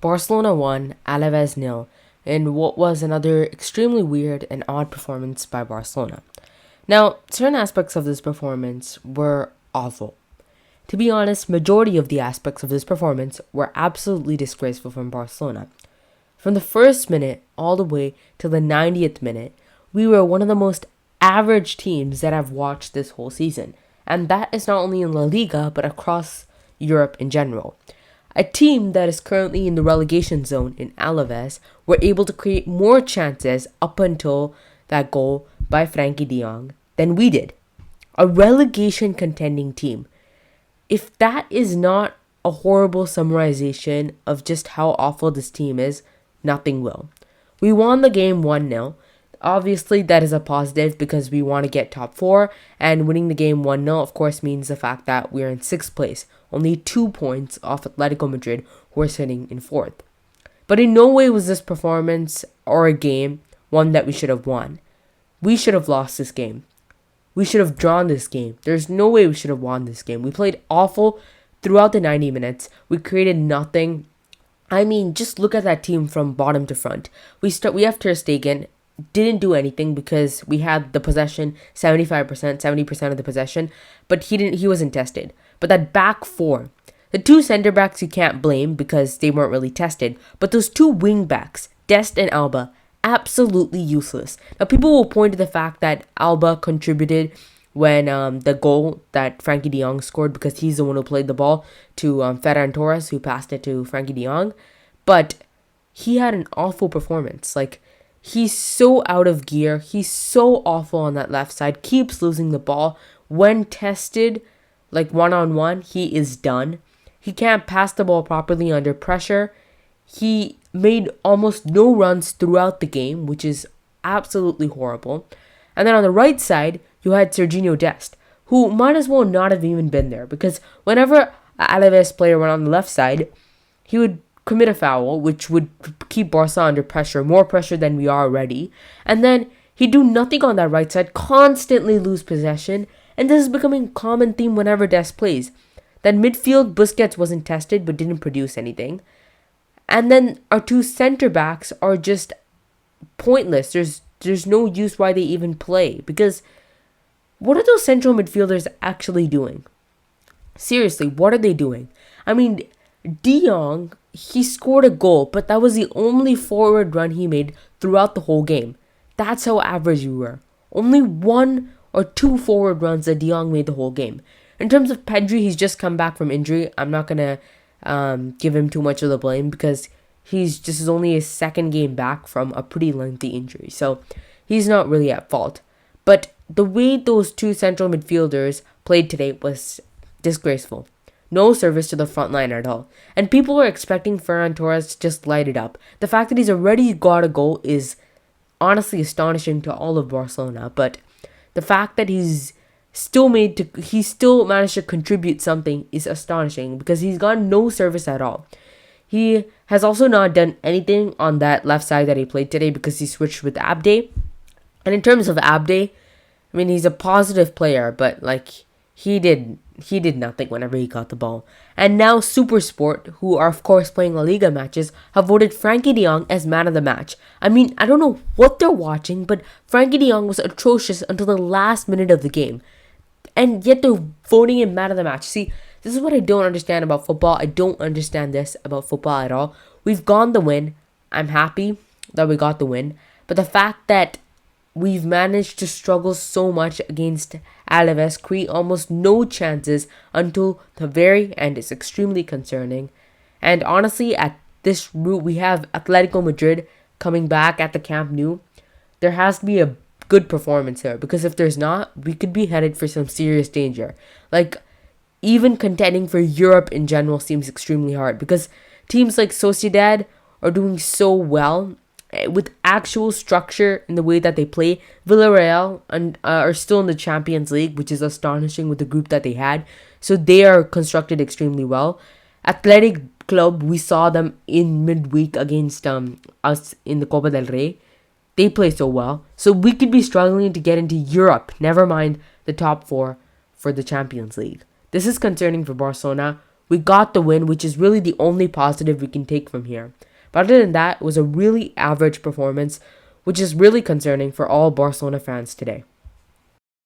Barcelona won, Alaves nil, in what was another extremely weird and odd performance by Barcelona. Now, certain aspects of this performance were awful. To be honest, majority of the aspects of this performance were absolutely disgraceful from Barcelona. From the first minute all the way to the 90th minute, we were one of the most average teams that I've watched this whole season. And that is not only in La Liga, but across Europe in general. A team that is currently in the relegation zone in Alaves were able to create more chances up until that goal by Frankie de Jong than we did. A relegation contending team. If that is not a horrible summarization of just how awful this team is, nothing will. We won the game 1-0. Obviously, that is a positive because we want to get top 4, and winning the game 1-0, of course, means the fact that we're in 6th place, only 2 points off Atletico Madrid, who are sitting in 4th. But in no way was this performance or a game one that we should have won. We should have lost this game. We should have drawn this game. There's no way we should have won this game. We played awful throughout the 90 minutes. We created nothing. I mean, just look at that team from bottom to front. We have Ter Stegen, didn't do anything because we had the possession 75%, 70% of the possession, but he wasn't tested. But that back four, the two center backs you can't blame because they weren't really tested, but those two wing backs, Dest and Alba, absolutely useless. Now people will point to the fact that Alba contributed when the goal that Frankie de Jong scored because he's the one who played the ball to Ferran Torres, who passed it to Frankie de Jong, but he had an awful performance. Like, he's so out of gear. He's so awful on that left side. Keeps losing the ball. When tested, like one-on-one, he is done. He can't pass the ball properly under pressure. He made almost no runs throughout the game, which is absolutely horrible. And then on the right side, you had Serginho Dest, who might as well not have even been there. Because whenever an Alaves player went on the left side, he would commit a foul, which would keep Barca under pressure, more pressure than we are already. And then he'd do nothing on that right side, constantly lose possession. And this is becoming a common theme whenever Dest plays. Then midfield, Busquets wasn't tested but didn't produce anything. And then our two center backs are just pointless. There's no use why they even play. Because what are those central midfielders actually doing? Seriously, what are they doing? I mean, de Jong, he scored a goal, but that was the only forward run he made throughout the whole game. That's how average we were. Only 1 or 2 forward runs that de Jong made the whole game. In terms of Pedri, he's just come back from injury. I'm not going to give him too much of the blame because this is only his second game back from a pretty lengthy injury. So he's not really at fault. But the way those two central midfielders played today was disgraceful. No service to the front line at all. And people are expecting Ferran Torres to just light it up. The fact that he's already got a goal is honestly astonishing to all of Barcelona. But the fact that he still managed to contribute something is astonishing because he's got no service at all. He has also not done anything on that left side that he played today because he switched with Abde. And in terms of Abde, I mean, he's a positive player, but like he did nothing whenever he got the ball. And now Supersport, who are of course playing La Liga matches, have voted Frankie de Jong as man of the match. I mean, I don't know what they're watching, but Frankie de Jong was atrocious until the last minute of the game. And yet they're voting him man of the match. See, this is what I don't understand about football. I don't understand this about football at all. We've gone the win. I'm happy that we got the win. But the fact that we've managed to struggle so much against Alaves, create almost no chances until the very end is extremely concerning. And honestly, at this route, we have Atletico Madrid coming back at the Camp Nou. There has to be a good performance here, because if there's not, we could be headed for some serious danger. Like, even contending for Europe in general seems extremely hard, because teams like Sociedad are doing so well with actual structure in the way that they play. Villarreal are still in the Champions League, which is astonishing with the group that they had. So they are constructed extremely well. Athletic Club, we saw them in midweek against us in the Copa del Rey. They play so well. So we could be struggling to get into Europe, never mind the top 4 for the Champions League. This is concerning for Barcelona. We got the win, which is really the only positive we can take from here. But other than that, it was a really average performance, which is really concerning for all Barcelona fans today.